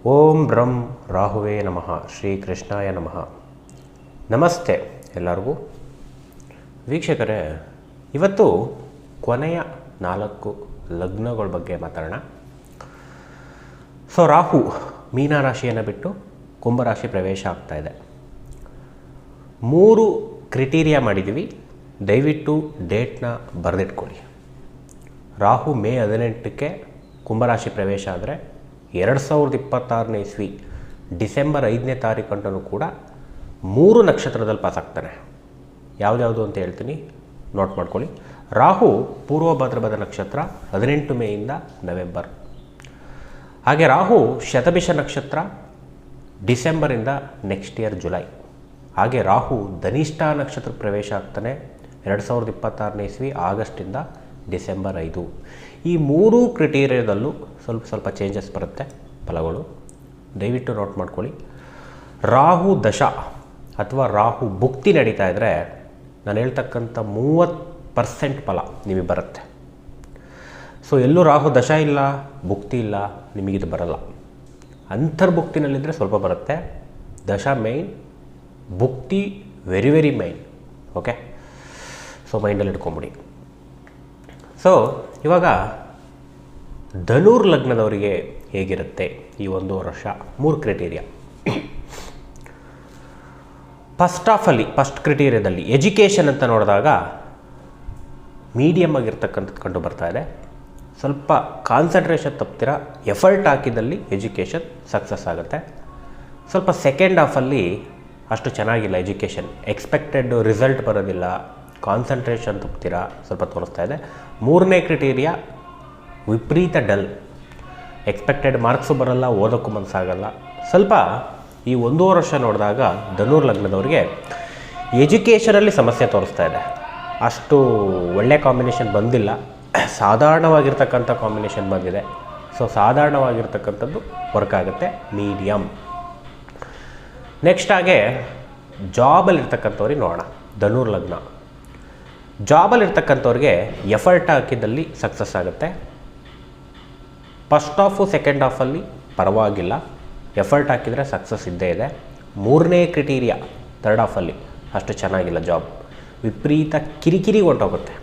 ಓಂ ಬ್ರಹ್ಮ ರಾಹುವೇ ನಮಃ ಶ್ರೀ ಕೃಷ್ಣಾಯ ನಮಃ. ನಮಸ್ತೆ ಎಲ್ಲರಿಗೂ. ವೀಕ್ಷಕರೇ, ಇವತ್ತು ಕೊನೆಯ 4 ಲಗ್ನಗಳ ಬಗ್ಗೆ ಮಾತಾಡೋಣ. ರಾಹು ಮೀನರಾಶಿಯನ್ನು ಬಿಟ್ಟು ಕುಂಭರಾಶಿ ಪ್ರವೇಶ ಆಗ್ತಾ ಇದೆ. 3 ಕ್ರಿಟೀರಿಯಾ ಮಾಡಿದ್ದೀವಿ, ದಯವಿಟ್ಟು ಡೇಟ್ನ ಬರೆದಿಟ್ಕೊಳ್ಳಿ. ರಾಹು ಮೇ 18ಕ್ಕೆ ಕುಂಭರಾಶಿ ಪ್ರವೇಶ ಆದರೆ 2026ನೇ ಇಸ್ವಿ ಡಿಸೆಂಬರ್ 5ನೇ ತಾರೀಕಂಟೂ ಕೂಡ 3 ನಕ್ಷತ್ರದಲ್ಲಿ ಪಾಸ್ ಆಗ್ತಾನೆ. ಯಾವುದ್ಯಾವುದು ಅಂತ ಹೇಳ್ತೀನಿ, ನೋಟ್ ಮಾಡ್ಕೊಳ್ಳಿ. ರಾಹು ಪೂರ್ವ ಭಾದ್ರಪದ ನಕ್ಷತ್ರ 18 ಮೇಯಿಂದ ನವೆಂಬರ್. ಹಾಗೆ ರಾಹು ಶತಭಿಷ ನಕ್ಷತ್ರ ಡಿಸೆಂಬರಿಂದ ನೆಕ್ಸ್ಟ್ ಇಯರ್ ಜುಲೈ. ಹಾಗೆ ರಾಹು ಧನಿಷ್ಠ ನಕ್ಷತ್ರ ಪ್ರವೇಶ ಆಗ್ತಾನೆ 2026ನೇ ಇಸ್ವಿ ಆಗಸ್ಟಿಂದ ಡಿಸೆಂಬರ್ 5. ಈ 3 ಕ್ರಿಟೀರಿಯಾದಲ್ಲೂ ಸ್ವಲ್ಪ ಚೇಂಜಸ್ ಬರುತ್ತೆ ಫಲಗಳು, ದಯವಿಟ್ಟು ನೋಟ್ ಮಾಡ್ಕೊಳ್ಳಿ. ರಾಹು ದಶ ಅಥವಾ ರಾಹು ಭುಕ್ತಿ ನಡೀತಾ ಇದ್ದರೆ ನಾನು ಹೇಳ್ತಕ್ಕಂಥ 30% ಫಲ ನಿಮಗೆ ಬರುತ್ತೆ. ಎಲ್ಲೂ ರಾಹು ದಶ ಇಲ್ಲ, ಭುಕ್ತಿ ಇಲ್ಲ, ನಿಮಗಿದು ಬರಲ್ಲ. ಅಂತರ್ಭುಕ್ತಿನಲ್ಲಿದ್ದರೆ ಸ್ವಲ್ಪ ಬರುತ್ತೆ. ದಶ ಮೈನ್, ಭುಕ್ತಿ ವೆರಿ ಮೈನ್. ಓಕೆ, ಮೈಂಡಲ್ಲಿ ಇಟ್ಕೊಂಬಿಡಿ. ಇವಾಗ ಧನುರ್ ಲಗ್ನದವರಿಗೆ ಹೇಗಿರುತ್ತೆ ಈ 1 ವರ್ಷ? 3 ಕ್ರೈಟೀರಿಯಾ. ಫಸ್ಟ್ ಕ್ರೈಟೀರಿಯಾದಲ್ಲಿ ಎಜುಕೇಷನ್ ಅಂತ ನೋಡಿದಾಗ ಮೀಡಿಯಮ್ ಆಗಿರ್ತಕ್ಕಂಥದ್ದು ಕಂಡು ಬರ್ತಾ ಇದೆ. ಸ್ವಲ್ಪ ಕಾನ್ಸಂಟ್ರೇಷನ್ ತಪ್ತೀರಾ, ಎಫರ್ಟ್ ಹಾಕಿದಲ್ಲಿ ಎಜುಕೇಷನ್ ಸಕ್ಸಸ್ ಆಗುತ್ತೆ. ಸ್ವಲ್ಪ ಸೆಕೆಂಡ್ ಹಾಫಲ್ಲಿ ಅಷ್ಟು ಚೆನ್ನಾಗಿಲ್ಲ ಎಜುಕೇಷನ್, ಎಕ್ಸ್ಪೆಕ್ಟೆಡ್ ರಿಸಲ್ಟ್ ಬರೋದಿಲ್ಲ, ಕಾನ್ಸಂಟ್ರೇಷನ್ ತಪ್ತೀರಾ, ಸ್ವಲ್ಪ ತೋರಿಸ್ತಾ ಇದೆ. 3ನೇ ಕ್ರೈಟೀರಿಯಾ ವಿಪರೀತ ಡಲ್, ಎಕ್ಸ್ಪೆಕ್ಟೆಡ್ ಮಾರ್ಕ್ಸು ಬರಲ್ಲ, ಓದೋಕ್ಕೂ ಮನಸ್ಸಾಗಲ್ಲ. ಸ್ವಲ್ಪ ಈ 1 ವರ್ಷ ನೋಡಿದಾಗ ಧನುರ್ ಲಗ್ನದವ್ರಿಗೆ ಎಜುಕೇಷನಲ್ಲಿ ಸಮಸ್ಯೆ ತೋರಿಸ್ತಾ ಇದೆ. ಅಷ್ಟು ಒಳ್ಳೆ ಕಾಂಬಿನೇಷನ್ ಬಂದಿಲ್ಲ, ಸಾಧಾರಣವಾಗಿರ್ತಕ್ಕಂಥ ಕಾಂಬಿನೇಷನ್ ಬಂದಿದೆ. ಸಾಧಾರಣವಾಗಿರ್ತಕ್ಕಂಥದ್ದು ವರ್ಕ್ ಆಗುತ್ತೆ, ಮೀಡಿಯಮ್. ನೆಕ್ಸ್ಟ್ ಹಾಗೆ ಜಾಬಲ್ಲಿರ್ತಕ್ಕಂಥವ್ರಿಗೆ ನೋಡೋಣ. ಧನುರ್ ಲಗ್ನ ಜಾಬಲ್ಲಿರ್ತಕ್ಕಂಥವ್ರಿಗೆ ಎಫರ್ಟ್ ಹಾಕಿದಲ್ಲಿ ಸಕ್ಸಸ್ ಆಗುತ್ತೆ. ಫಸ್ಟ್ ಹಾಫು ಸೆಕೆಂಡ್ ಹಾಫಲ್ಲಿ ಪರವಾಗಿಲ್ಲ, ಎಫರ್ಟ್ ಹಾಕಿದರೆ ಸಕ್ಸಸ್ ಇದ್ದೇ ಇದೆ. 3ನೇ ಕ್ರೈಟೀರಿಯಾ ಥರ್ಡ್ ಹಾಫಲ್ಲಿ ಅಷ್ಟು ಚೆನ್ನಾಗಿಲ್ಲ, ಜಾಬ್ ವಿಪರೀತ ಕಿರಿಕಿರಿ ಹೊಂಟೋಗುತ್ತೆ.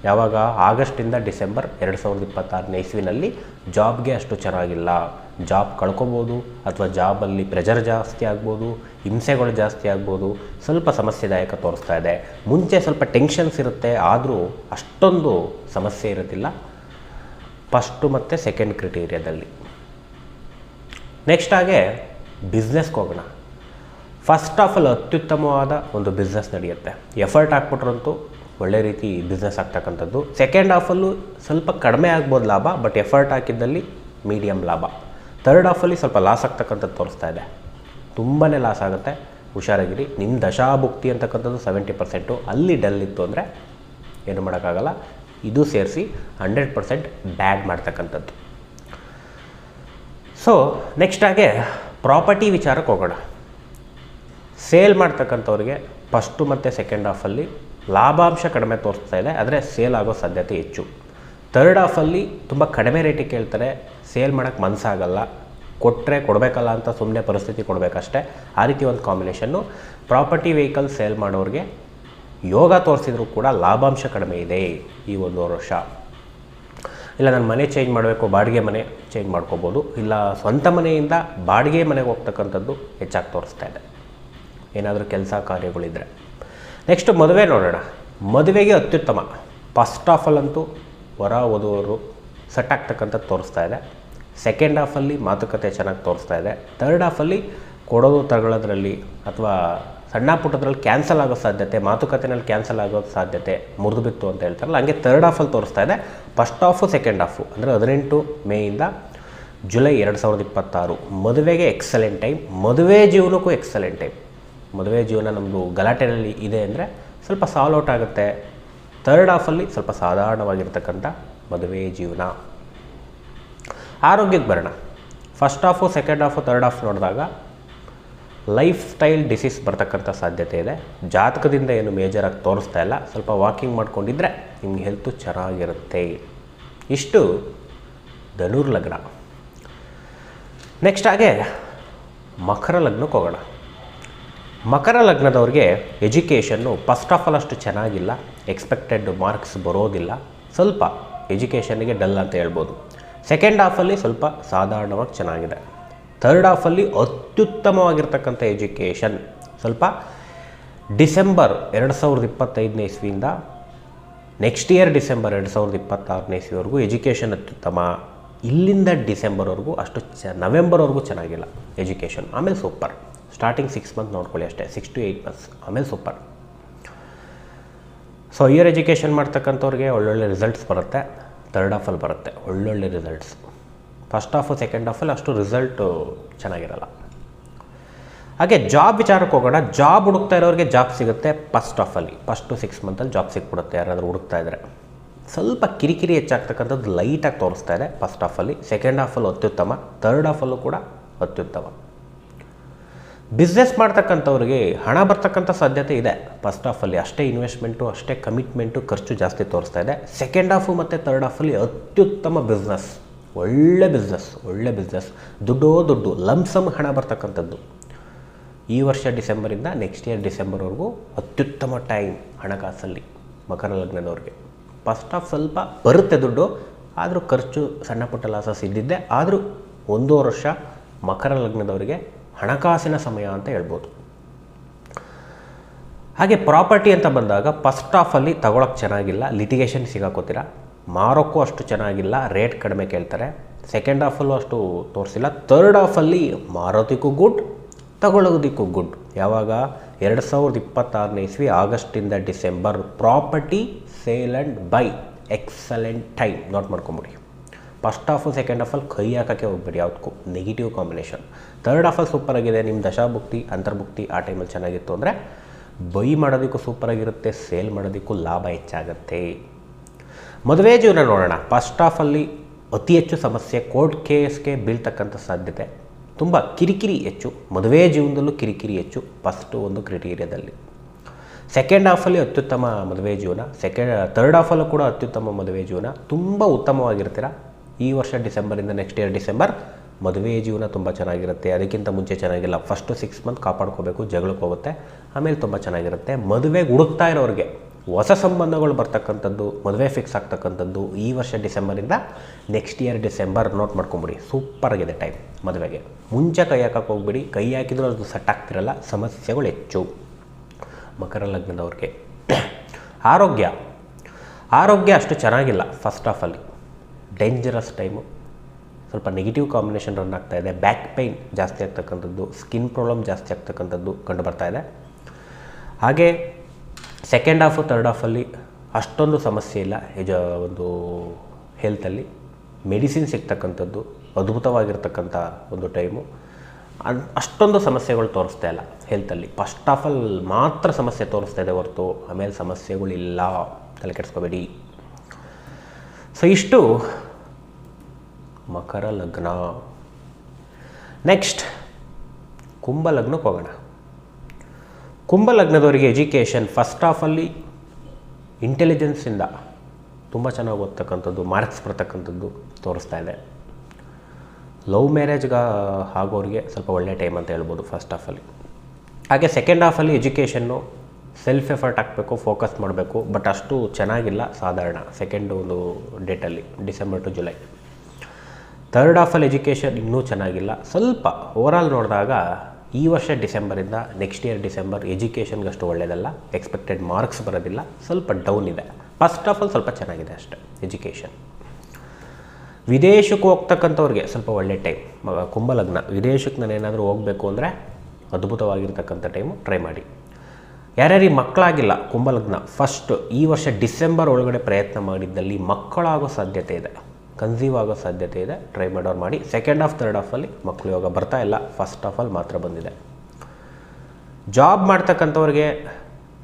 ಯಾವಾಗ? ಆಗಸ್ಟಿಂದ ಡಿಸೆಂಬರ್ 2026ನೇ ಇಸ್ವಿನಲ್ಲಿ ಜಾಬ್ಗೆ ಅಷ್ಟು ಚೆನ್ನಾಗಿಲ್ಲ. ಜಾಬ್ ಕಳ್ಕೊಬೋದು, ಅಥವಾ ಜಾಬಲ್ಲಿ ಪ್ರೆಷರ್ ಜಾಸ್ತಿ ಆಗ್ಬೋದು, ಹಿಂಸೆಗಳು ಜಾಸ್ತಿ ಆಗ್ಬೋದು, ಸ್ವಲ್ಪ ಸಮಸ್ಯೆದಾಯಕ ತೋರಿಸ್ತಾ ಇದೆ. ಮುಂಚೆ ಸ್ವಲ್ಪ ಟೆನ್ಷನ್ಸ್ ಇರುತ್ತೆ, ಆದರೂ ಅಷ್ಟೊಂದು ಸಮಸ್ಯೆ ಇರೋದಿಲ್ಲ ಫಸ್ಟು ಮತ್ತು ಸೆಕೆಂಡ್ ಕ್ರೈಟೀರಿಯಾದಲ್ಲಿ. ನೆಕ್ಸ್ಟ್ ಹಾಗೆ ಬಿಸ್ನೆಸ್ಗೆ ಹೋಗೋಣ. ಫಸ್ಟ್ ಹಾಫಲ್ಲಿ ಅತ್ಯುತ್ತಮವಾದ ಒಂದು ಬಿಸ್ನೆಸ್ ನಡೆಯುತ್ತೆ, ಎಫರ್ಟ್ ಹಾಕ್ಬಿಟ್ರಂತೂ ಒಳ್ಳೆ ರೀತಿ ಬಿಸ್ನೆಸ್ ಆಗ್ತಕ್ಕಂಥದ್ದು. ಸೆಕೆಂಡ್ ಹಾಫಲ್ಲೂ ಸ್ವಲ್ಪ ಕಡಿಮೆ ಆಗ್ಬೋದು ಲಾಭ, ಬಟ್ ಎಫರ್ಟ್ ಹಾಕಿದ್ದಲ್ಲಿ ಮೀಡಿಯಮ್ ಲಾಭ. ಥರ್ಡ್ ಹಾಫಲ್ಲಿ ಸ್ವಲ್ಪ ಲಾಸ್ ಆಗ್ತಕ್ಕಂಥದ್ದು ತೋರಿಸ್ತಾ ಇದೆ, ತುಂಬಾ ಲಾಸ್ ಆಗುತ್ತೆ, ಹುಷಾರಾಗಿರಿ. ನಿಮ್ಮ ದಶಾಭುಕ್ತಿ ಅಂತಕ್ಕಂಥದ್ದು 70%, ಅಲ್ಲಿ ಡಲ್ ಇತ್ತು ಅಂದರೆ ಏನು ಮಾಡೋಕ್ಕಾಗಲ್ಲ. ಇದು ಸೇರಿಸಿ 100% ಬ್ಯಾಡ್ ಮಾಡ್ತಕ್ಕಂಥದ್ದು. ನೆಕ್ಸ್ಟ್ ಹಾಗೆ ಪ್ರಾಪರ್ಟಿ ವಿಚಾರಕ್ಕೆ ಹೋಗೋಣ. ಸೇಲ್ ಮಾಡ್ತಕ್ಕಂಥವ್ರಿಗೆ ಫಸ್ಟು ಮತ್ತು ಸೆಕೆಂಡ್ ಹಾಫಲ್ಲಿ ಲಾಭಾಂಶ ಕಡಿಮೆ ತೋರಿಸ್ತಾ ಇದೆ, ಆದರೆ ಸೇಲ್ ಆಗೋ ಸಾಧ್ಯತೆ ಹೆಚ್ಚು. ಥರ್ಡ್ ಹಾಫಲ್ಲಿ ತುಂಬ ಕಡಿಮೆ ರೇಟಿಗೆ ಕೇಳ್ತಾರೆ, ಸೇಲ್ ಮಾಡೋಕ್ಕೆ ಮನಸ್ಸಾಗಲ್ಲ, ಕೊಟ್ಟರೆ ಕೊಡಬೇಕಲ್ಲ ಅಂತ ಸುಮ್ಮನೆ ಪರಿಸ್ಥಿತಿ ಕೊಡಬೇಕಷ್ಟೇ. ಆ ರೀತಿ ಒಂದು ಕಾಂಬಿನೇಷನ್ನು. ಪ್ರಾಪರ್ಟಿ ವೆಹಿಕಲ್ ಸೇಲ್ ಮಾಡೋರಿಗೆ ಯೋಗ ತೋರಿಸಿದ್ರು ಕೂಡ ಲಾಭಾಂಶ ಕಡಿಮೆ ಇದೆ ಈ 1 ವರ್ಷ. ಇಲ್ಲ ನಾನು ಮನೆ ಚೇಂಜ್ ಮಾಡಬೇಕು, ಬಾಡಿಗೆ ಮನೆ ಚೇಂಜ್ ಮಾಡ್ಕೋಬೋದು, ಇಲ್ಲ ಸ್ವಂತ ಮನೆಯಿಂದ ಬಾಡಿಗೆ ಮನೆಗೆ ಹೋಗ್ತಕ್ಕಂಥದ್ದು ಹೆಚ್ಚಾಗಿ ತೋರಿಸ್ತಾ ಇದೆ, ಏನಾದರೂ ಕೆಲಸ ಕಾರ್ಯಗಳಿದ್ದರೆ. ನೆಕ್ಸ್ಟ್ ಮದುವೆ ನೋಡೋಣ. ಮದುವೆಗೆ ಅತ್ಯುತ್ತಮ. ಫಸ್ಟ್ ಹಾಫಲ್ಲಂತೂ ವರ ವಧುವರು ಸೆಟ್ ಆಗ್ತಕ್ಕಂಥದ್ದು ತೋರಿಸ್ತಾ ಇದೆ. ಸೆಕೆಂಡ್ ಹಾಫಲ್ಲಿ ಮಾತುಕತೆ ಚೆನ್ನಾಗಿ ತೋರಿಸ್ತಾ ಇದೆ. ಥರ್ಡ್ ಹಾಫಲ್ಲಿ ಕೊಡೋದು ತಗೊಳ್ಳೋದ್ರಲ್ಲಿ ಅಥವಾ ಸಣ್ಣ ಪುಟ್ಟದ್ರಲ್ಲಿ ಕ್ಯಾನ್ಸಲ್ ಆಗೋ ಸಾಧ್ಯತೆ, ಮಾತುಕತೆಯಲ್ಲಿ ಕ್ಯಾನ್ಸಲ್ ಆಗೋ ಸಾಧ್ಯತೆ, ಮುರಿದು ಬಿತ್ತು ಅಂತ ಹೇಳ್ತಾರಲ್ಲ, ಹಂಗೆ ಥರ್ಡ್ ಹಾಫಲ್ಲಿ ತೋರಿಸ್ತಾ ಇದೆ. ಫಸ್ಟ್ ಹಾಫು ಸೆಕೆಂಡ್ ಹಾಫು ಅಂದರೆ 18 ಮೇಯಿಂದ ಜುಲೈ 2026 ಮದುವೆಗೆ ಎಕ್ಸಲೆಂಟ್ ಟೈಮ್. ಮದುವೆ ಜೀವನಕ್ಕೂ ಎಕ್ಸಲೆಂಟ್ ಟೈಮ್. ಮದುವೆ ಜೀವನ ನಮ್ಮದು ಗಲಾಟೆಯಲ್ಲಿ ಇದೆ ಅಂದರೆ ಸ್ವಲ್ಪ ಸಾಲ್ವ್ ಔಟ್ ಆಗುತ್ತೆ. ಥರ್ಡ್ ಹಾಫಲ್ಲಿ ಸ್ವಲ್ಪ ಸಾಧಾರಣವಾಗಿರ್ತಕ್ಕಂಥ ಮದುವೆ ಜೀವನ. ಆರೋಗ್ಯಕ್ಕೆ ಬರೋಣ. First half second half third half ನೋಡಿದಾಗ ಲೈಫ್ ಸ್ಟೈಲ್ ಡಿಸೀಸ್ ಬರ್ತಕ್ಕಂಥ ಸಾಧ್ಯತೆ ಇದೆ. ಜಾತಕದಿಂದ ಏನು ಮೇಜರಾಗಿ ತೋರಿಸ್ತಾ ಇಲ್ಲ, ಸ್ವಲ್ಪ ವಾಕಿಂಗ್ ಮಾಡ್ಕೊಂಡಿದ್ರೆ ನಿಮಗೆ ಹೆಲ್ತು ಚೆನ್ನಾಗಿರುತ್ತೆ. ಇಷ್ಟು ಧನುರ್ ಲಗ್ನ. ನೆಕ್ಸ್ಟ್ ಹಾಗೆ ಮಕರ ಲಗ್ನಕ್ಕೆ ಹೋಗೋಣ. ಮಕರ ಲಗ್ನದವ್ರಿಗೆ ಎಜುಕೇಷನ್ನು ಫಸ್ಟ್ ಆಫ್ ಆಲ್ ಅಷ್ಟು ಚೆನ್ನಾಗಿಲ್ಲ, ಎಕ್ಸ್ಪೆಕ್ಟೆಡ್ ಮಾರ್ಕ್ಸ್ ಬರೋದಿಲ್ಲ, ಸ್ವಲ್ಪ ಎಜುಕೇಷನ್ನಿಗೆ ಡಲ್ ಅಂತ ಹೇಳ್ಬೋದು. ಸೆಕೆಂಡ್ ಹಾಫಲ್ಲಿ ಸ್ವಲ್ಪ ಸಾಧಾರಣವಾಗಿ ಚೆನ್ನಾಗಿದೆ. ಥರ್ಡ್ ಹಾಫಲ್ಲಿ ಅತ್ಯುತ್ತಮವಾಗಿರ್ತಕ್ಕಂಥ ಎಜುಕೇಷನ್ ಸ್ವಲ್ಪ ಡಿಸೆಂಬರ್ 2025ನೇ ಇಸ್ವಿಯಿಂದ ನೆಕ್ಸ್ಟ್ ಇಯರ್ ಡಿಸೆಂಬರ್ 2026ನೇ ಇಸ್ವಿವರೆಗೂ ಎಜುಕೇಷನ್ ಅತ್ಯುತ್ತಮ. ಇಲ್ಲಿಂದ ಡಿಸೆಂಬರ್ವರೆಗೂ ಅಷ್ಟು ನವೆಂಬರ್ವರೆಗೂ ಚೆನ್ನಾಗಿಲ್ಲ ಎಜುಕೇಷನ್. ಆಮೇಲೆ ಸೂಪರ್. ಸ್ಟಾರ್ಟಿಂಗ್ 6 ಮಂತ್ ನೋಡ್ಕೊಳ್ಳಿ ಅಷ್ಟೇ, 6 to 8 ಮಂತ್ಸ್, ಆಮೇಲೆ ಸೂಪರ್. ಸೊ ಹೈಯರ್ ಎಜುಕೇಷನ್ ಮಾಡ್ತಕ್ಕಂಥವ್ರಿಗೆ ಒಳ್ಳೊಳ್ಳೆ ರಿಸಲ್ಟ್ಸ್ ಬರುತ್ತೆ. ಥರ್ಡ್ ಹಾಫಲ್ಲಿ ಬರುತ್ತೆ ಒಳ್ಳೊಳ್ಳೆ ರಿಸಲ್ಟ್ಸ್. ಫಸ್ಟ್ ಹಾಫು ಸೆಕೆಂಡ್ ಹಾಫಲ್ಲಿ ಅಷ್ಟು ರಿಸಲ್ಟು ಚೆನ್ನಾಗಿರಲ್ಲ. ಹಾಗೆ ಜಾಬ್ ವಿಚಾರಕ್ಕೆ ಹೋಗೋಣ. ಜಾಬ್ ಹುಡುಕ್ತಾ ಇರೋರಿಗೆ ಜಾಬ್ ಸಿಗುತ್ತೆ ಫಸ್ಟ್ ಹಾಫಲ್ಲಿ. ಫಸ್ಟು 6 ಮಂತಲ್ಲಿ ಜಾಬ್ ಸಿಕ್ಬಿಡುತ್ತೆ ಯಾರಾದರೂ ಹುಡುಕ್ತಾ ಇದ್ದರೆ. ಸ್ವಲ್ಪ ಕಿರಿಕಿರಿ ಹೆಚ್ಚಾಗ್ತಕ್ಕಂಥದ್ದು ಲೈಟಾಗಿ ತೋರಿಸ್ತಾ ಇದೆ ಫಸ್ಟ್ ಹಾಫಲ್ಲಿ. ಸೆಕೆಂಡ್ ಹಾಫಲ್ಲಿ ಅತ್ಯುತ್ತಮ, ಥರ್ಡ್ ಹಾಫಲ್ಲೂ ಕೂಡ ಅತ್ಯುತ್ತಮ. ಬಿಸ್ನೆಸ್ ಮಾಡ್ತಕ್ಕಂಥವ್ರಿಗೆ ಹಣ ಬರ್ತಕ್ಕಂಥ ಸಾಧ್ಯತೆ ಇದೆ ಫಸ್ಟ್ ಹಾಫಲ್ಲಿ. ಅಷ್ಟೇ ಇನ್ವೆಸ್ಟ್ಮೆಂಟು, ಅಷ್ಟೇ ಕಮಿಟ್ಮೆಂಟು, ಖರ್ಚು ಜಾಸ್ತಿ ತೋರಿಸ್ತಾ ಇದೆ. ಸೆಕೆಂಡ್ ಹಾಫು ಮತ್ತು ಥರ್ಡ್ ಹಾಫಲ್ಲಿ ಅತ್ಯುತ್ತಮ ಬಿಸ್ನೆಸ್, ಒಳ್ಳೆ ಬಿಸ್ನೆಸ್, ದುಡ್ಡು ಲಂಸಮ್ ಹಣ ಬರ್ತಕ್ಕಂಥದ್ದು. ಈ ವರ್ಷ ಡಿಸೆಂಬರಿಂದ ನೆಕ್ಸ್ಟ್ ಇಯರ್ ಡಿಸೆಂಬರ್ವರೆಗೂ ಅತ್ಯುತ್ತಮ ಟೈಮ್ ಹಣಕಾಸಲ್ಲಿ ಮಕರ ಲಗ್ನದವ್ರಿಗೆ. ಫಸ್ಟ್ ಹಾಫ್ ಸ್ವಲ್ಪ ಬರುತ್ತೆ ದುಡ್ಡು, ಆದರೂ ಖರ್ಚು ಸಣ್ಣ ಪುಟ್ಟ ಲಾಸಸ್ ಇದ್ದಿದ್ದೆ. ಆದರೂ 1 ವರ್ಷ ಮಕರ ಲಗ್ನದವರಿಗೆ ಹಣಕಾಸಿನ ಸಮಯ ಅಂತ ಹೇಳ್ಬೋದು. ಹಾಗೆ ಪ್ರಾಪರ್ಟಿ ಅಂತ ಬಂದಾಗ ಫಸ್ಟ್ ಹಾಫಲ್ಲಿ ತಗೊಳಕ್ಕೆ ಚೆನ್ನಾಗಿಲ್ಲ, ಲಿಟಿಗೇಷನ್ ಸಿಗಾಕೋತೀರ. ಮಾರೋಕ್ಕೂ ಅಷ್ಟು ಚೆನ್ನಾಗಿಲ್ಲ, ರೇಟ್ ಕಡಿಮೆ ಕೇಳ್ತಾರೆ. ಸೆಕೆಂಡ್ ಹಾಫಲ್ಲೂ ಅಷ್ಟು ತೋರಿಸಿಲ್ಲ. ಥರ್ಡ್ ಹಾಫಲ್ಲಿ ಮಾರೋದಕ್ಕೂ ಗುಡ್, ತಗೊಳ್ಳೋದಕ್ಕೂ ಗುಡ್. ಯಾವಾಗ 2026ನೇ ಇಸ್ವಿ ಆಗಸ್ಟಿಂದ December property sale and buy excellent time. Note ಮಾಡ್ಕೊಂಬಿಡಿ. ಫಸ್ಟ್ ಹಾಫು ಸೆಕೆಂಡ್ ಹಾಫಲ್ಲಿ ಕೈ ಹಾಕೋಕ್ಕೆ ಹೋಗ್ಬೇಡಿ ಯಾವುದಕ್ಕೂ, ನೆಗೆಟಿವ್ ಕಾಂಬಿನೇಷನ್. ಥರ್ಡ್ ಹಾಫಲ್ಲಿ ಸೂಪರಾಗಿದೆ, ನಿಮ್ಮ ದಶಾಭುಕ್ತಿ ಅಂತರ್ಭುಕ್ತಿ ಆ ಟೈಮಲ್ಲಿ ಚೆನ್ನಾಗಿತ್ತು ಅಂದರೆ ಬೈ ಮಾಡೋದಕ್ಕೂ ಸೂಪರಾಗಿರುತ್ತೆ, ಸೇಲ್ ಮಾಡೋದಕ್ಕೂ ಲಾಭ ಹೆಚ್ಚಾಗುತ್ತೆ. ಮದುವೆ ಜೀವನ ನೋಡೋಣ. ಫಸ್ಟ್ ಹಾಫಲ್ಲಿ ಅತಿ ಹೆಚ್ಚು ಸಮಸ್ಯೆ, ಕೋರ್ಟ್ ಕೇಸ್ಗೆ ಬೀಳ್ತಕ್ಕಂಥ ಸಾಧ್ಯತೆ, ತುಂಬ ಕಿರಿಕಿರಿ ಹೆಚ್ಚು. ಮದುವೆ ಜೀವನದಲ್ಲೂ ಕಿರಿಕಿರಿ ಹೆಚ್ಚು ಫಸ್ಟು ಒಂದು ಕ್ರೈಟೀರಿಯಾದಲ್ಲಿ. ಸೆಕೆಂಡ್ ಹಾಫಲ್ಲಿ ಅತ್ಯುತ್ತಮ ಮದುವೆ ಜೀವನ, ಥರ್ಡ್ ಹಾಫಲ್ಲೂ ಕೂಡ ಅತ್ಯುತ್ತಮ ಮದುವೆ ಜೀವನ, ತುಂಬ ಉತ್ತಮವಾಗಿರ್ತೀರ. ಈ ವರ್ಷ ಡಿಸೆಂಬರಿಂದ ನೆಕ್ಸ್ಟ್ ಇಯರ್ ಡಿಸೆಂಬರ್ ಮದುವೆ ಜೀವನ ತುಂಬ ಚೆನ್ನಾಗಿರುತ್ತೆ. ಅದಕ್ಕಿಂತ ಮುಂಚೆ ಚೆನ್ನಾಗಿಲ್ಲ. ಫಸ್ಟು 6 ಮಂತ್ ಕಾಪಾಡ್ಕೋಬೇಕು, ಜಗಳಕ್ಕೆ ಹೋಗುತ್ತೆ, ಆಮೇಲೆ ತುಂಬ ಚೆನ್ನಾಗಿರುತ್ತೆ. ಮದುವೆಗೆ ಹುಡುಕ್ತಾ ಇರೋರಿಗೆ ಹೊಸ ಸಂಬಂಧಗಳು ಬರ್ತಕ್ಕಂಥದ್ದು, ಮದುವೆ ಫಿಕ್ಸ್ ಆಗ್ತಕ್ಕಂಥದ್ದು ಈ ವರ್ಷ ಡಿಸೆಂಬರಿಂದ ನೆಕ್ಸ್ಟ್ ಇಯರ್ ಡಿಸೆಂಬರ್. ನೋಟ್ ಮಾಡ್ಕೊಂಬಿಡಿ, ಸೂಪರಾಗಿದೆ ಟೈಮ್ ಮದುವೆಗೆ. ಮುಂಚೆ ಕೈ ಹಾಕಕ್ಕೆ ಹೋಗ್ಬಿಡಿ, ಕೈ ಹಾಕಿದರೂ ಅದು ಸೆಟ್ ಆಗ್ತಿರಲ್ಲ, ಸಮಸ್ಯೆಗಳು ಹೆಚ್ಚು ಮಕರ ಲಗ್ನದವ್ರಿಗೆ. ಆರೋಗ್ಯ ಅಷ್ಟು ಚೆನ್ನಾಗಿಲ್ಲ ಫಸ್ಟ್ ಹಾಫಲ್ಲಿ, ಡೇಂಜರಸ್ ಟೈಮು. ಸ್ವಲ್ಪ ನೆಗೆಟಿವ್ ಕಾಂಬಿನೇಷನ್ ರನ್ ಆಗ್ತಾ ಇದೆ. ಬ್ಯಾಕ್ ಪೈನ್ ಜಾಸ್ತಿ ಆಗ್ತಕ್ಕಂಥದ್ದು, ಸ್ಕಿನ್ ಪ್ರಾಬ್ಲಮ್ ಜಾಸ್ತಿ ಆಗ್ತಕ್ಕಂಥದ್ದು ಕಂಡು ಬರ್ತಾ ಇದೆ. ಹಾಗೆ ಸೆಕೆಂಡ್ ಹಾಫು ಥರ್ಡ್ ಹಾಫಲ್ಲಿ ಅಷ್ಟೊಂದು ಸಮಸ್ಯೆ ಇಲ್ಲ. ಒಂದು ಹೆಲ್ತಲ್ಲಿ ಮೆಡಿಸಿನ್ ಸಿಗ್ತಕ್ಕಂಥದ್ದು ಅದ್ಭುತವಾಗಿರ್ತಕ್ಕಂಥ ಒಂದು ಟೈಮು. ಅಷ್ಟೊಂದು ಸಮಸ್ಯೆಗಳು ತೋರಿಸ್ತಾ ಇಲ್ಲ ಹೆಲ್ತಲ್ಲಿ. ಫಸ್ಟ್ ಹಾಫಲ್ಲಿ ಮಾತ್ರ ಸಮಸ್ಯೆ ತೋರಿಸ್ತಾ ಇದೆ ಹೊರತು ಆಮೇಲೆ ಸಮಸ್ಯೆಗಳಿಲ್ಲ, ತಲೆ ಕೆಡಿಸ್ಕೋಬೇಡಿ. ಸೊ ಇಷ್ಟು ಮಕರ ಲಗ್ನ. ನೆಕ್ಸ್ಟ್ ಕುಂಭ ಲಗ್ನಕ್ಕೆ ಹೋಗೋಣ. ಕುಂಭ ಲಗ್ನದವರಿಗೆ ಎಜುಕೇಷನ್ ಫಸ್ಟ್ ಹಾಫಲ್ಲಿ ಇಂಟೆಲಿಜೆನ್ಸಿಂದ ತುಂಬ ಚೆನ್ನಾಗಿ ಓದ್ತಕ್ಕಂಥದ್ದು, ಮಾರ್ಕ್ಸ್ ಬರ್ತಕ್ಕಂಥದ್ದು ತೋರಿಸ್ತಾ ಇದೆ. ಲವ್ ಮ್ಯಾರೇಜ್ಗೆ ಆಗೋರಿಗೆ ಸ್ವಲ್ಪ ಒಳ್ಳೆ ಟೈಮ್ ಅಂತ ಹೇಳ್ಬೋದು ಫಸ್ಟ್ ಹಾಫಲ್ಲಿ. ಹಾಗೆ ಸೆಕೆಂಡ್ ಹಾಫಲ್ಲಿ ಎಜುಕೇಷನ್ನು ಸೆಲ್ಫ್ ಎಫರ್ಟ್ ಹಾಕಬೇಕು, ಫೋಕಸ್ ಮಾಡಬೇಕು, ಬಟ್ ಅಷ್ಟು ಚೆನ್ನಾಗಿಲ್ಲ, ಸಾಧಾರಣ. ಸೆಕೆಂಡ್ ಒಂದು ಡೇಟಲ್ಲಿ ಡಿಸೆಂಬರ್ ಟು ಜುಲೈ. ಥರ್ಡ್ ಹಾಫಲ್ಲಿ ಎಜುಕೇಷನ್ ಇನ್ನೂ ಚೆನ್ನಾಗಿಲ್ಲ. ಸ್ವಲ್ಪ ಓವರಾಲ್ ನೋಡಿದಾಗ ಈ ವರ್ಷ ಡಿಸೆಂಬರಿಂದ ನೆಕ್ಸ್ಟ್ ಇಯರ್ ಡಿಸೆಂಬರ್ ಎಜುಕೇಷನ್ಗೆ ಅಷ್ಟು ಒಳ್ಳೆಯದಲ್ಲ, ಎಕ್ಸ್ಪೆಕ್ಟೆಡ್ ಮಾರ್ಕ್ಸ್ ಬರೋದಿಲ್ಲ, ಸ್ವಲ್ಪ ಡೌನ್ ಇದೆ. ಫಸ್ಟ್ ಹಾಫಲ್ಲಿ ಸ್ವಲ್ಪ ಚೆನ್ನಾಗಿದೆ ಅಷ್ಟೇ ಎಜುಕೇಷನ್. ವಿದೇಶಕ್ಕೆ ಹೋಗ್ತಕ್ಕಂಥವ್ರಿಗೆ ಸ್ವಲ್ಪ ಒಳ್ಳೆ ಟೈಮ್ ಕುಂಭಲಗ್ನ. ವಿದೇಶಕ್ಕೆ ನಾನೇನಾದರೂ ಹೋಗಬೇಕು ಅಂದರೆ ಅದ್ಭುತವಾಗಿರ್ತಕ್ಕಂಥ ಟೈಮು, ಟ್ರೈ ಮಾಡಿ. ಯಾರ್ಯಾರಿಗೆ ಮಕ್ಕಳಾಗಿಲ್ಲ ಕುಂಭಲಗ್ನ, ಫಸ್ಟ್ ಈ ವರ್ಷ ಡಿಸೆಂಬರ್ ಒಳಗಡೆ ಪ್ರಯತ್ನ ಮಾಡಿದ್ದಲ್ಲಿ ಮಕ್ಕಳಾಗೋ ಸಾಧ್ಯತೆ ಇದೆ, ಕನ್ಸೀವ್ ಆಗೋ ಸಾಧ್ಯತೆ ಇದೆ, ಟ್ರೈ ಮಾಡೋರು ಮಾಡಿ. ಸೆಕೆಂಡ್ ಹಾಫ್ ಥರ್ಡ್ ಹಾಫಲ್ಲಿ ಮಕ್ಕಳು ಇವಾಗ ಬರ್ತಾ ಇಲ್ಲ, ಫಸ್ಟ್ ಹಾಫಲ್ಲಿ ಮಾತ್ರ ಬಂದಿದೆ. ಜಾಬ್ ಮಾಡ್ತಕ್ಕಂಥವ್ರಿಗೆ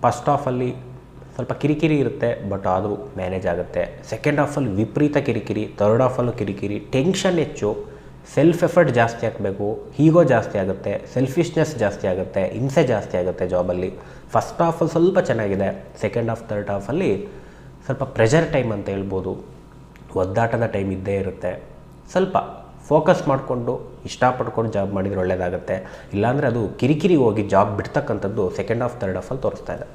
ಫಸ್ಟ್ ಹಾಫಲ್ಲಿ ಸ್ವಲ್ಪ ಕಿರಿಕಿರಿ ಇರುತ್ತೆ, ಬಟ್ ಆದರೂ ಮ್ಯಾನೇಜ್ ಆಗುತ್ತೆ. ಸೆಕೆಂಡ್ ಹಾಫಲ್ಲಿ ವಿಪರೀತ ಕಿರಿಕಿರಿ, ಥರ್ಡ್ ಹಾಫಲ್ಲೂ ಕಿರಿಕಿರಿ, ಟೆನ್ಷನ್ ಹೆಚ್ಚು, ಸೆಲ್ಫ್ ಎಫರ್ಟ್ ಜಾಸ್ತಿ ಹಾಕಬೇಕು, ಈಗೋ ಜಾಸ್ತಿ ಆಗುತ್ತೆ, ಸೆಲ್ಫಿಶ್ನೆಸ್ ಜಾಸ್ತಿ ಆಗುತ್ತೆ, ಹಿಂಸೆ ಜಾಸ್ತಿ ಆಗುತ್ತೆ ಜಾಬಲ್ಲಿ. ಫಸ್ಟ್ ಹಾಫಲ್ಲಿ ಸ್ವಲ್ಪ ಚೆನ್ನಾಗಿದೆ, ಸೆಕೆಂಡ್ ಹಾಫ್ ಥರ್ಡ್ ಹಾಫಲ್ಲಿ ಸ್ವಲ್ಪ ಪ್ರೆಷರ್ ಟೈಮ್ ಅಂತ ಹೇಳ್ಬೋದು, ಒದ್ದಾಟದ ಟೈಮ್ ಇದ್ದೇ ಇರುತ್ತೆ. ಸ್ವಲ್ಪ ಫೋಕಸ್ ಮಾಡಿಕೊಂಡು ಇಷ್ಟಪಟ್ಕೊಂಡು ಜಾಬ್ ಮಾಡಿದರೆ ಒಳ್ಳೆಯದಾಗುತ್ತೆ. ಇಲ್ಲಾಂದರೆ ಅದು ಕಿರಿಕಿರಿ ಹೋಗಿ ಜಾಬ್ ಬಿಡ್ತಕ್ಕಂಥದ್ದು ಸೆಕೆಂಡ್ ಹಾಫ್ ಥರ್ಡ್ ಹಾಫಲ್ಲಿ ತೋರಿಸ್ತಾ ಇದೆ.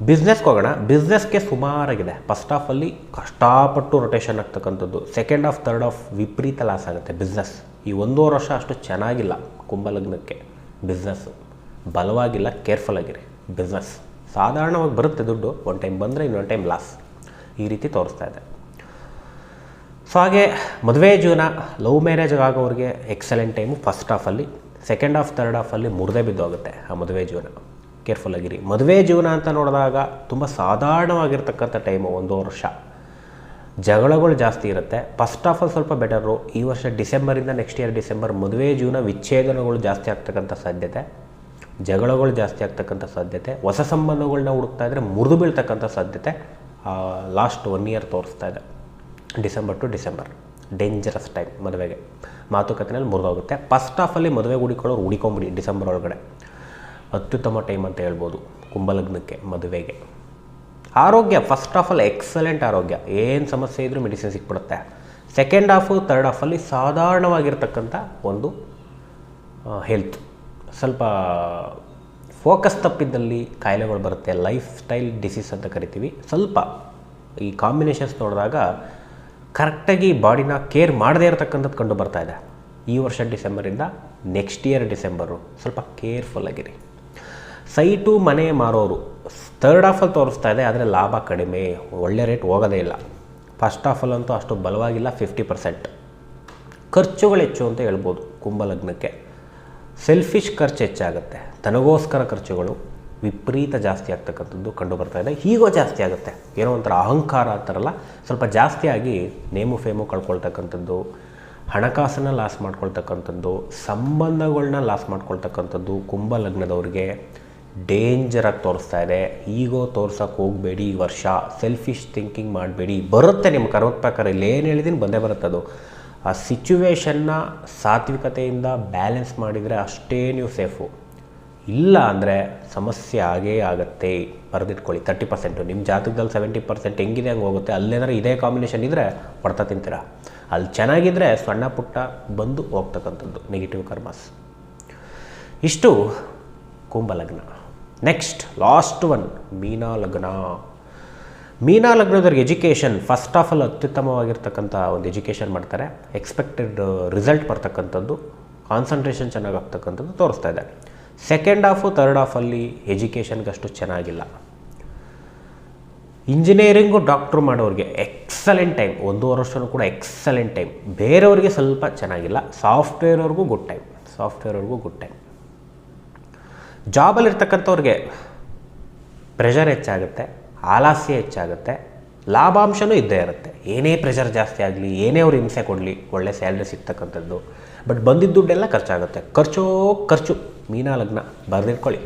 ಬಿಸ್ನೆಸ್ಗೆ ಹೋಗೋಣ. ಬಿಸ್ನೆಸ್ಗೆ ಸುಮಾರಾಗಿದೆ. ಫಸ್ಟ್ ಹಾಫಲ್ಲಿ ಕಷ್ಟಪಟ್ಟು ರೊಟೇಷನ್ ಆಗ್ತಕ್ಕಂಥದ್ದು, ಸೆಕೆಂಡ್ ಹಾಫ್ ಥರ್ಡ್ ಹಾಫ್ ವಿಪರೀತ ಲಾಸ್ ಆಗುತ್ತೆ. ಬಿಸ್ನೆಸ್ ಈ 1.5 ವರ್ಷ ಅಷ್ಟು ಚೆನ್ನಾಗಿಲ್ಲ ಕುಂಭಲಗ್ನಕ್ಕೆ. ಬಿಸ್ನೆಸ್ಸು ಬಲವಾಗಿಲ್ಲ, ಕೇರ್ಫುಲ್ ಆಗಿರಿ. ಬಿಸ್ನೆಸ್ ಸಾಧಾರಣವಾಗಿ ಬರುತ್ತೆ ದುಡ್ಡು, ಒಂದು ಟೈಮ್ ಬಂದರೆ ಇನ್ನೊಂದು ಟೈಮ್ ಲಾಸ್, ಈ ರೀತಿ ತೋರಿಸ್ತಾ ಇದೆ. ಸೊ ಹಾಗೆ ಮದುವೆ ಜೀವನ, ಲವ್ ಮ್ಯಾರೇಜ್ ಆಗೋರಿಗೆ ಎಕ್ಸಲೆಂಟ್ ಟೈಮು ಫಸ್ಟ್ ಹಾಫಲ್ಲಿ. ಸೆಕೆಂಡ್ ಹಾಫ್ ಥರ್ಡ್ ಹಾಫಲ್ಲಿ ಮುರಿದೇ ಬಿದ್ದೋಗುತ್ತೆ ಆ ಮದುವೆ ಜೀವನ. ಕೇರ್ಫುಲ್ ಆಗಿರಿ. ಮದುವೆ ಜೀವನ ಅಂತ ನೋಡಿದಾಗ ತುಂಬ ಸಾಧಾರಣವಾಗಿರ್ತಕ್ಕಂಥ ಟೈಮು 1 ವರ್ಷ. ಜಗಳಗಳು ಜಾಸ್ತಿ ಇರುತ್ತೆ. ಫಸ್ಟ್ ಹಾಫಲ್ಲಿ ಸ್ವಲ್ಪ ಬೆಟರು. ಈ ವರ್ಷ ಡಿಸೆಂಬರಿಂದ ನೆಕ್ಸ್ಟ್ ಇಯರ್ ಡಿಸೆಂಬರ್ ಮದುವೆ ಜೀವನ ವಿಚ್ಛೇದನಗಳು ಜಾಸ್ತಿ ಆಗ್ತಕ್ಕಂಥ ಸಾಧ್ಯತೆ, ಜಗಳಗಳು ಜಾಸ್ತಿ ಆಗ್ತಕ್ಕಂಥ ಸಾಧ್ಯತೆ, ಹೊಸ ಸಂಬಂಧಗಳನ್ನ ಹುಡುಕ್ತಾ ಇದ್ದರೆ ಮುರಿದು ಬೀಳ್ತಕ್ಕಂಥ ಸಾಧ್ಯತೆ ಲಾಸ್ಟ್ 1 ಇಯರ್ ತೋರಿಸ್ತಾ ಇದೆ. December to December dangerous time ಮದುವೆಗೆ. ಮಾತುಕತೆಯಲ್ಲಿ ಮುರಿದೋಗುತ್ತೆ. ಫಸ್ಟ್ ಹಾಫಲ್ಲಿ ಮದುವೆ ಹುಡುಕೊಳ್ಳೋರು ಹುಡಿಕೊಂಬಿಡಿ. ಡಿಸೆಂಬರ್ ಒಳಗಡೆ ಅತ್ಯುತ್ತಮ ಟೈಮ್ ಅಂತ ಹೇಳ್ಬೋದು ಕುಂಭಲಗ್ನಕ್ಕೆ ಮದುವೆಗೆ. ಆರೋಗ್ಯ ಫಸ್ಟ್ ಹಾಫಲ್ಲಿ ಎಕ್ಸಲೆಂಟ್ ಆರೋಗ್ಯ, ಏನು ಸಮಸ್ಯೆ ಇದ್ದರೂ ಮೆಡಿಸಿನ್ ಸಿಕ್ಬಿಡುತ್ತೆ. ಸೆಕೆಂಡ್ ಹಾಫು ಥರ್ಡ್ ಹಾಫಲ್ಲಿ ಸಾಧಾರಣವಾಗಿರ್ತಕ್ಕಂಥ ಒಂದು ಹೆಲ್ತ್, ಸ್ವಲ್ಪ ಫೋಕಸ್ ತಪ್ಪಿದ್ದಲ್ಲಿ ಕಾಯಿಲೆಗಳು ಬರುತ್ತೆ. ಲೈಫ್ ಸ್ಟೈಲ್ ಡಿಸೀಸ್ ಅಂತ ಕರಿತೀವಿ. ಸ್ವಲ್ಪ ಈ ಕಾಂಬಿನೇಷನ್ಸ್ ನೋಡಿದಾಗ ಕರೆಕ್ಟಾಗಿ ಬಾಡಿನ ಕೇರ್ ಮಾಡದೇ ಇರತಕ್ಕಂಥದ್ದು ಕಂಡು ಬರ್ತಾ ಇದೆ. ಈ ವರ್ಷ ಡಿಸೆಂಬರಿಂದ ನೆಕ್ಸ್ಟ್ ಇಯರ್ ಡಿಸೆಂಬರು ಸ್ವಲ್ಪ ಕೇರ್ಫುಲ್ಲಾಗಿರಿ. ಸೈಟು ಮನೆ ಮಾರೋರು ಥರ್ಡ್ ಹಾಫಲ್ಲಿ ತೋರಿಸ್ತಾ ಇದೆ, ಆದರೆ ಲಾಭ ಕಡಿಮೆ, ಒಳ್ಳೆ ರೇಟ್ ಹೋಗೋದೇ ಇಲ್ಲ. ಫಸ್ಟ್ ಹಾಫಲ್ಲಂತೂ ಅಷ್ಟು ಬಲವಾಗಿಲ್ಲ, 50%. ಖರ್ಚುಗಳು ಹೆಚ್ಚು ಅಂತ ಹೇಳ್ಬೋದು ಕುಂಭಲಗ್ನಕ್ಕೆ. ಸೆಲ್ಫಿಶ್ ಖರ್ಚು ಹೆಚ್ಚಾಗುತ್ತೆ. ತನಗೋಸ್ಕರ ಖರ್ಚುಗಳು ವಿಪರೀತ ಜಾಸ್ತಿ ಆಗ್ತಕ್ಕಂಥದ್ದು ಕಂಡು ಬರ್ತಾ ಇದೆ. ಹೀಗೋ ಜಾಸ್ತಿ ಆಗುತ್ತೆ, ಏನೋ ಒಂಥರ ಅಹಂಕಾರ ಅಂತಾರಲ್ಲ, ಸ್ವಲ್ಪ ಜಾಸ್ತಿಯಾಗಿ ನೇಮು ಫೇಮು ಕಳ್ಕೊಳ್ತಕ್ಕಂಥದ್ದು, ಹಣಕಾಸನ್ನು ಲಾಸ್ ಮಾಡ್ಕೊಳ್ತಕ್ಕಂಥದ್ದು, ಸಂಬಂಧಗಳನ್ನ ಲಾಸ್ ಮಾಡ್ಕೊಳ್ತಕ್ಕಂಥದ್ದು ಕುಂಭಲಗ್ನದವ್ರಿಗೆ ಡೇಂಜರಾಗಿ ತೋರಿಸ್ತಾ ಇದೆ. ಈಗೋ ತೋರ್ಸೋಕ್ಕೆ ಹೋಗಬೇಡಿ ಈ ವರ್ಷ. ಸೆಲ್ಫಿಶ್ ಥಿಂಕಿಂಗ್ ಮಾಡಬೇಡಿ. ಬರುತ್ತೆ ನಿಮ್ಮ ಕರ್ಮದ ಪ್ರಕಾರ, ಇಲ್ಲಿ ಏನು ಹೇಳಿದ್ದೀನಿ ಬಂದೇ ಬರುತ್ತೆ ಅದು. ಆ ಸಿಚುವೇಶನ್ನ ಸಾತ್ವಿಕತೆಯಿಂದ ಬ್ಯಾಲೆನ್ಸ್ ಮಾಡಿದರೆ ಅಷ್ಟೇ ನೀವು ಸೇಫು. ಇಲ್ಲ ಅಂದರೆ ಸಮಸ್ಯೆ ಆಗೇ ಆಗುತ್ತೆ. ಬರೆದಿಟ್ಕೊಳ್ಳಿ. 30% ನಿಮ್ಮ ಜಾತಕದಲ್ಲಿ 70% ಹೆಂಗಿದೆ ಹಂಗೆ ಹೋಗುತ್ತೆ. ಅಲ್ಲೇನಾದ್ರೆ ಇದೇ ಕಾಂಬಿನೇಷನ್ ಇದ್ದರೆ ಹೊಡ್ತಾ ತಿಂತೀರ. ಅಲ್ಲಿ ಚೆನ್ನಾಗಿದ್ದರೆ ಸಣ್ಣ ಪುಟ್ಟ ಬಂದು ಹೋಗ್ತಕ್ಕಂಥದ್ದು ನೆಗೆಟಿವ್ ಕರ್ಮಸ್. ಇಷ್ಟು ಕುಂಭಲಗ್ನ. ನೆಕ್ಸ್ಟ್ ಲಾಸ್ಟ್ ಒನ್ ಮೀನ ಲಗ್ನ. ಮೀನ ಲಗ್ನದವ್ರಿಗೆ ಎಜುಕೇಷನ್ ಫಸ್ಟ್ ಹಾಫಲ್ಲಿ ಅತ್ಯುತ್ತಮವಾಗಿರ್ತಕ್ಕಂಥ ಒಂದು ಎಜುಕೇಷನ್ ಮಾಡ್ತಾರೆ. ಎಕ್ಸ್ಪೆಕ್ಟೆಡ್ ರಿಸಲ್ಟ್ ಬರ್ತಕ್ಕಂಥದ್ದು, ಕಾನ್ಸಂಟ್ರೇಷನ್ ಚೆನ್ನಾಗಿ ಆಗ್ತಕ್ಕಂಥದ್ದು ತೋರಿಸ್ತಾ ಇದೆ. ಸೆಕೆಂಡ್ ಹಾಫು ಥರ್ಡ್ ಹಾಫಲ್ಲಿ ಎಜುಕೇಷನ್ಗೆ ಅಷ್ಟು ಚೆನ್ನಾಗಿಲ್ಲ. ಇಂಜಿನಿಯರಿಂಗು ಡಾಕ್ಟ್ರು ಮಾಡೋರಿಗೆ ಎಕ್ಸಲೆಂಟ್ ಟೈಮ್, 1.5 ವರ್ಷವೂ ಕೂಡ ಎಕ್ಸಲೆಂಟ್ ಟೈಮ್. ಬೇರೆಯವ್ರಿಗೆ ಸ್ವಲ್ಪ ಚೆನ್ನಾಗಿಲ್ಲ. ಸಾಫ್ಟ್ವೇರ್ವರೆಗೂ ಗುಡ್ ಟೈಮ್. ಜಾಬಲ್ಲಿರ್ತಕ್ಕಂಥವ್ರಿಗೆ ಪ್ರೆಷರ್ ಹೆಚ್ಚಾಗುತ್ತೆ, ಆಲಸ್ಯ ಹೆಚ್ಚಾಗುತ್ತೆ, ಲಾಭಾಂಶನೂ ಇದ್ದೇ ಇರುತ್ತೆ. ಏನೇ ಪ್ರೆಷರ್ ಜಾಸ್ತಿ ಆಗಲಿ, ಏನೇ ಅವ್ರು ಹಿಂಸೆ ಕೊಡಲಿ, ಒಳ್ಳೆ ಸ್ಯಾಲ್ರಿ ಸಿಗ್ತಕ್ಕಂಥದ್ದು. ಬಟ್ ಬಂದಿದ್ದ ದುಡ್ಡೆಲ್ಲ ಖರ್ಚಾಗುತ್ತೆ. ಖರ್ಚು ಮೀನ ಲಗ್ನ ಬರೆದಿಟ್ಕೊಳ್ಳಿ.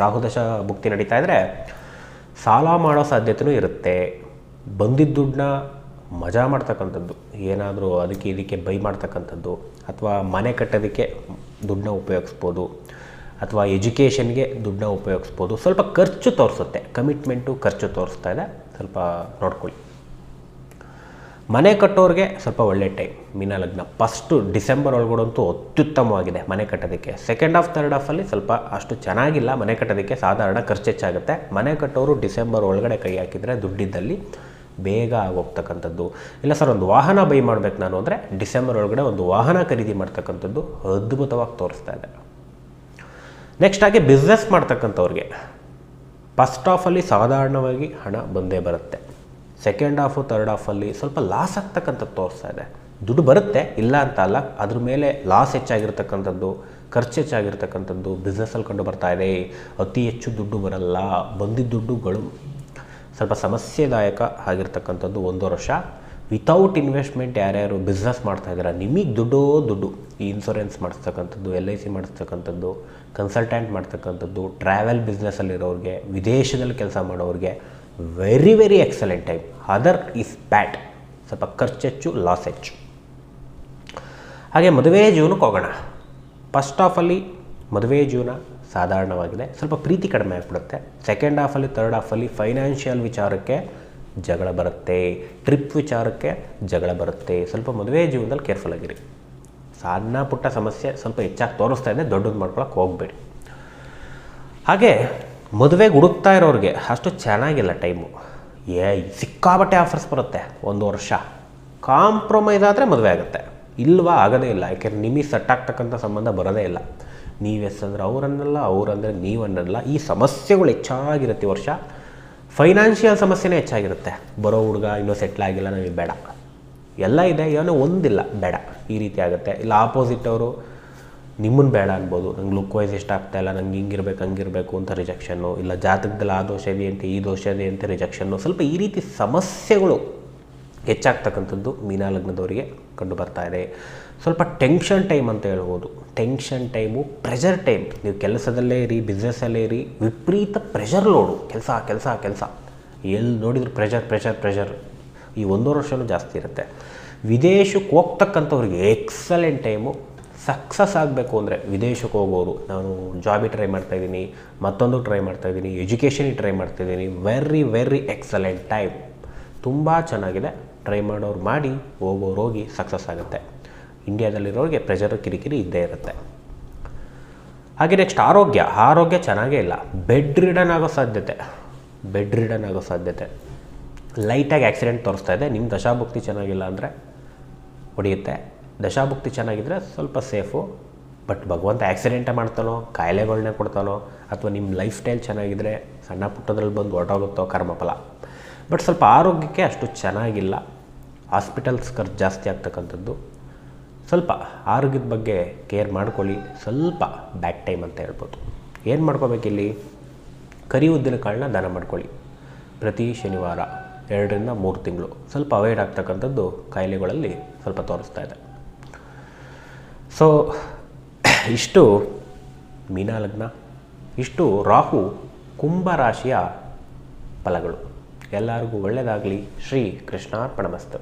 ರಾಹುದಶ ಭುಕ್ತಿ ನಡೀತಾ ಇದ್ದರೆ ಸಾಲ ಮಾಡೋ ಸಾಧ್ಯತೆಯೂ ಇರುತ್ತೆ. ಬಂದಿದ್ದ ದುಡ್ಡನ್ನ ಮಜಾ ಮಾಡ್ತಕ್ಕಂಥದ್ದು, ಏನಾದರೂ ಅದಕ್ಕೆ ಇದಕ್ಕೆ ಬೈ ಮಾಡ್ತಕ್ಕಂಥದ್ದು, ಅಥವಾ ಮನೆ ಕಟ್ಟೋದಕ್ಕೆ ದುಡ್ಡನ್ನ ಉಪಯೋಗಿಸ್ಬೋದು, ಅಥವಾ ಎಜುಕೇಷನ್ಗೆ ದುಡ್ಡನ್ನ ಉಪಯೋಗಿಸ್ಬೋದು. ಸ್ವಲ್ಪ ಖರ್ಚು ತೋರಿಸುತ್ತೆ. ಕಮಿಟ್ಮೆಂಟು ಖರ್ಚು ತೋರಿಸ್ತಾ ಇದೆ, ಸ್ವಲ್ಪ ನೋಡ್ಕೊಳ್ಳಿ. ಮನೆ ಕಟ್ಟೋರಿಗೆ ಸ್ವಲ್ಪ ಒಳ್ಳೆ ಟೈಮ್ ಮೀನ ಲಗ್ನ. ಫಸ್ಟು ಡಿಸೆಂಬರ್ ಒಳಗಡಂತೂ ಅತ್ಯುತ್ತಮವಾಗಿದೆ ಮನೆ ಕಟ್ಟೋದಕ್ಕೆ. ಸೆಕೆಂಡ್ ಹಾಫ್ ಥರ್ಡ್ ಹಾಫಲ್ಲಿ ಸ್ವಲ್ಪ ಅಷ್ಟು ಚೆನ್ನಾಗಿಲ್ಲ ಮನೆ ಕಟ್ಟೋದಕ್ಕೆ, ಸಾಧಾರಣ ಖರ್ಚು ಹೆಚ್ಚಾಗುತ್ತೆ. ಮನೆ ಕಟ್ಟೋರು ಡಿಸೆಂಬರ್ ಒಳಗಡೆ ಕೈ ಹಾಕಿದರೆ ದುಡ್ಡಿದ್ದಲ್ಲಿ ಬೇಗ ಆಗೋಗ್ತಕ್ಕಂಥದ್ದು. ಇಲ್ಲ ಸರ್ ಒಂದು ವಾಹನ ಬೈ ಮಾಡಬೇಕು ನಾನು ಅಂದರೆ ಡಿಸೆಂಬರ್ ಒಳಗಡೆ ಒಂದು ವಾಹನ ಖರೀದಿ ಮಾಡ್ತಕ್ಕಂಥದ್ದು ಅದ್ಭುತವಾಗಿ ತೋರಿಸ್ತಾ ಇದೆ. ನೆಕ್ಸ್ಟ್ ಆಗಿ ಬಿಸ್ನೆಸ್ ಮಾಡ್ತಕ್ಕಂಥವ್ರಿಗೆ ಫಸ್ಟ್ ಹಾಫಲ್ಲಿ ಸಾಧಾರಣವಾಗಿ ಹಣ ಬಂದೇ ಬರುತ್ತೆ. ಸೆಕೆಂಡ್ ಹಾಫು ಥರ್ಡ್ ಹಾಫಲ್ಲಿ ಸ್ವಲ್ಪ ಲಾಸ್ ಆಗ್ತಕ್ಕಂಥದ್ದು ತೋರಿಸ್ತಾ ಇದೆ. ದುಡ್ಡು ಬರುತ್ತೆ, ಇಲ್ಲ ಅಂತ ಅಲ್ಲ, ಅದ್ರ ಮೇಲೆ ಲಾಸ್ ಹೆಚ್ಚಾಗಿರ್ತಕ್ಕಂಥದ್ದು, ಖರ್ಚು ಹೆಚ್ಚಾಗಿರ್ತಕ್ಕಂಥದ್ದು ಬಿಸ್ನೆಸ್ಸಲ್ಲಿ ಕಂಡು ಬರ್ತಾ ಇದೆ. ಅತಿ ಹೆಚ್ಚು ದುಡ್ಡು ಬರಲ್ಲ. ಬಂದಿದ್ದ ದುಡ್ಡುಗಳು ಸ್ವಲ್ಪ ಸಮಸ್ಯೆದಾಯಕ ಆಗಿರ್ತಕ್ಕಂಥದ್ದು 1 ವರ್ಷ. ವಿತೌಟ್ ಇನ್ವೆಸ್ಟ್ಮೆಂಟ್ ಯಾರ್ಯಾರು ಬಿಸ್ನೆಸ್ ಮಾಡ್ತಾಯಿದ್ದೀರಾ, ನಿಮಗೆ ದುಡ್ಡು ಈ ಇನ್ಶೂರೆನ್ಸ್ ಮಾಡಿಸ್ತಕ್ಕಂಥದ್ದು, LIC ಮಾಡಿಸ್ತಕ್ಕಂಥದ್ದು, ಕನ್ಸಲ್ಟೆಂಟ್ ಮಾಡ್ತಕ್ಕಂಥದ್ದು, ಟ್ರಾವೆಲ್ ಬಿಸ್ನೆಸ್ಸಲ್ಲಿರೋರಿಗೆ, ವಿದೇಶದಲ್ಲಿ ಕೆಲಸ ಮಾಡೋರಿಗೆ very very excellent time. Other is bad. ಸ್ವಲ್ಪ ಖರ್ಚು ಹೆಚ್ಚು, ಲಾಸ್ ಹೆಚ್ಚು. ಹಾಗೆ ಮದುವೆ ಜೀವನಕ್ಕೆ ಹೋಗೋಣ. ಫಸ್ಟ್ ಹಾಫಲ್ಲಿ ಮದುವೆ ಜೀವನ ಸಾಧಾರಣವಾಗಿದೆ, ಸ್ವಲ್ಪ ಪ್ರೀತಿ ಕಡಿಮೆ ಆಗಿಬಿಡುತ್ತೆ. ಸೆಕೆಂಡ್ ಹಾಫಲ್ಲಿ ಥರ್ಡ್ ಹಾಫಲ್ಲಿ ಫೈನಾನ್ಷಿಯಲ್ ವಿಚಾರಕ್ಕೆ ಜಗಳ ಬರುತ್ತೆ, ಟ್ರಿಪ್ ವಿಚಾರಕ್ಕೆ ಜಗಳ ಬರುತ್ತೆ. ಸ್ವಲ್ಪ ಮದುವೆ ಜೀವನದಲ್ಲಿ ಕೇರ್ಫುಲ್ ಆಗಿರಿ. ಸಣ್ಣ ಪುಟ್ಟ ಸಮಸ್ಯೆ ಸ್ವಲ್ಪ ಹೆಚ್ಚಾಗಿ ತೋರಿಸ್ತಾ ಇದೆ, ದೊಡ್ಡದು ಮಾಡ್ಕೊಳಕ್ಕೆ ಹೋಗಬೇಡಿ. ಹಾಗೆ ಮದುವೆಗೆ ಹುಡುಕ್ತಾ ಇರೋರಿಗೆ ಅಷ್ಟು ಚೆನ್ನಾಗಿಲ್ಲ ಟೈಮು. ಸಿಕ್ಕಾಬಟ್ಟೆ ಆಫರ್ಸ್ ಬರುತ್ತೆ. 1 ವರ್ಷ ಕಾಂಪ್ರಮೈಸ್ ಆದರೆ ಮದುವೆ ಆಗುತ್ತೆ, ಇಲ್ವಾ ಆಗೋದೇ ಇಲ್ಲ. ಯಾಕೆಂದ್ರೆ ನಿಮಗೆ ಸೆಟ್ ಆಗ್ತಕ್ಕಂಥ ಸಂಬಂಧ ಬರೋದೇ ಇಲ್ಲ. ನೀವೆಸ್ತಂದ್ರೆ ಅವರನ್ನಲ್ಲ, ಅವರಂದರೆ ನೀವನ್ನಲ್ಲ. ಈ ಸಮಸ್ಯೆಗಳು ಹೆಚ್ಚಾಗಿರುತ್ತೆ ಈ ವರ್ಷ. ಫೈನಾನ್ಷಿಯಲ್ ಸಮಸ್ಯೆನೇ ಹೆಚ್ಚಾಗಿರುತ್ತೆ. ಬರೋ ಹುಡುಗ ಇನ್ನೂ ಸೆಟ್ಲ್ ಆಗಿಲ್ಲ, ನಮಗೆ ಬೇಡ, ಎಲ್ಲ ಇದೆ ಏನೋ ಒಂದಿಲ್ಲ, ಬೇಡ, ಈ ರೀತಿ ಆಗುತ್ತೆ. ಇಲ್ಲ ಆಪೋಸಿಟ್ ಅವರು ನಿಮ್ಮನ್ನು ಬೇಡ ಅನ್ಬೋದು. ನಂಗೆ ಲುಕ್ ವೈಸ್ ಇಷ್ಟ ಆಗ್ತಾಯಿಲ್ಲ, ನಂಗೆ ಹಿಂಗಿರ್ಬೇಕು ಹಂಗಿರಬೇಕು ಅಂತ ರಿಜೆಕ್ಷನ್ನು. ಇಲ್ಲ ಜಾತಕದಲ್ಲಿ ಆ ದೋಷ ಇದೆ ಅಂತ, ಈ ದೋಷ ಇದೆ ಅಂತ ರಿಜೆಕ್ಷನ್ನು. ಸ್ವಲ್ಪ ಈ ರೀತಿ ಸಮಸ್ಯೆಗಳು ಹೆಚ್ಚಾಗ್ತಕ್ಕಂಥದ್ದು ಮೀನ ಲಗ್ನದವರಿಗೆ ಕಂಡು ಬರ್ತಾ ಇದೆ. ಸ್ವಲ್ಪ ಟೆನ್ಷನ್ ಟೈಮ್ ಅಂತ ಹೇಳ್ಬೋದು. Tension time, pressure time. ನೀವು ಕೆಲಸದಲ್ಲೇ ಇರಿ, ಬಿಸ್ನೆಸ್ಸಲ್ಲೇ ಇರಿ, ವಿಪರೀತ ಪ್ರೆಷರ್ ಲೋಡು. ಕೆಲಸ ಎಲ್ಲಿ ನೋಡಿದ್ರು ಪ್ರೆಷರ್. ಈ 1 ವರ್ಷವೂ ಜಾಸ್ತಿ ಇರುತ್ತೆ. ವಿದೇಶಕ್ಕೆ ಹೋಗ್ತಕ್ಕಂಥವ್ರಿಗೆ ಎಕ್ಸಲೆಂಟ್ ಟೈಮು. ಸಕ್ಸಸ್ ಆಗಬೇಕು ಅಂದರೆ ವಿದೇಶಕ್ಕೆ ಹೋಗೋರು, ನಾನು ಜಾಬಿಗೆ ಟ್ರೈ ಮಾಡ್ತಾಯಿದ್ದೀನಿ, ಮತ್ತೊಂದು ಟ್ರೈ ಮಾಡ್ತಾಯಿದ್ದೀನಿ, ಎಜುಕೇಷನಿಗೆ ಟ್ರೈ ಮಾಡ್ತಾಯಿದ್ದೀನಿ, ವೆರಿ ಎಕ್ಸಲೆಂಟ್ ಟೈಮ್. ತುಂಬ ಚೆನ್ನಾಗಿದೆ. ಟ್ರೈ ಮಾಡೋರು ಮಾಡಿ, ಹೋಗೋರು ಹೋಗಿ ಸಕ್ಸಸ್ ಆಗುತ್ತೆ. ಇಂಡಿಯಾದಲ್ಲಿರೋರಿಗೆ ಪ್ರೆಷರು ಕಿರಿಕಿರಿ ಇದ್ದೇ ಇರುತ್ತೆ. ಹಾಗೆ ನೆಕ್ಸ್ಟ್ ಆರೋಗ್ಯ ಚೆನ್ನಾಗೇ ಇಲ್ಲ. ಬೆಡ್ ರಿಡನ್ ಆಗೋ ಸಾಧ್ಯತೆ. ಲೈಟಾಗಿ ಆಕ್ಸಿಡೆಂಟ್ ತೋರಿಸ್ತಾ ಇದೆ. ನಿಮ್ಮ ದಶಾಭುಕ್ತಿ ಚೆನ್ನಾಗಿಲ್ಲ ಅಂದರೆ ಹೊಡೆಯುತ್ತೆ. ದಶಾಭುಕ್ತಿ ಚೆನ್ನಾಗಿದ್ದರೆ ಸ್ವಲ್ಪ ಸೇಫು. ಬಟ್ ಭಗವಂತ ಆಕ್ಸಿಡೆಂಟೇ ಮಾಡ್ತಾನೋ, ಕಾಯಿಲೆಗಳನ್ನೇ ಕೊಡ್ತಾನೋ, ಅಥವಾ ನಿಮ್ಮ ಲೈಫ್ ಸ್ಟೈಲ್ ಚೆನ್ನಾಗಿದ್ದರೆ ಸಣ್ಣ ಪುಟ್ಟದ್ರಲ್ಲಿ ಬಂದು ಹೊರಟೋಗುತ್ತೋ ಕರ್ಮಫಲ. ಬಟ್ ಸ್ವಲ್ಪ ಆರೋಗ್ಯಕ್ಕೆ ಅಷ್ಟು ಚೆನ್ನಾಗಿಲ್ಲ. ಹಾಸ್ಪಿಟಲ್ಸ್ ಖರ್ಚು ಜಾಸ್ತಿ ಆಗ್ತಕ್ಕಂಥದ್ದು. ಸ್ವಲ್ಪ ಆರೋಗ್ಯದ ಬಗ್ಗೆ ಕೇರ್ ಮಾಡ್ಕೊಳ್ಳಿ. ಸ್ವಲ್ಪ ಬ್ಯಾಡ್ ಟೈಮ್ ಅಂತ ಹೇಳ್ಬೋದು. ಏನು ಮಾಡ್ಕೋಬೇಕಿಲ್ಲಿ? ಕರಿ ಉದ್ದಿನ ಕಾಳನ್ನ ದಾನ ಮಾಡ್ಕೊಳ್ಳಿ. ಪ್ರತಿ ಶನಿವಾರ 2 ರಿಂದ 3 ತಿಂಗಳು ಸ್ವಲ್ಪ ಅವಾಯ್ಡ್ ಆಗ್ತಕ್ಕಂಥದ್ದು ಕಾಯಿಲೆಗಳಲ್ಲಿ ಸ್ವಲ್ಪ ತೋರಿಸ್ತಾ ಇದೆ. ಸೊ ಇಷ್ಟು ಮೀನ ಲಗ್ನ, ಇಷ್ಟು ರಾಹು ಕುಂಭರಾಶಿಯ ಫಲಗಳು. ಎಲ್ಲರಿಗೂ ಒಳ್ಳೆಯದಾಗಲಿ. ಶ್ರೀ ಕೃಷ್ಣಾರ್ಪಣಮಸ್ತು.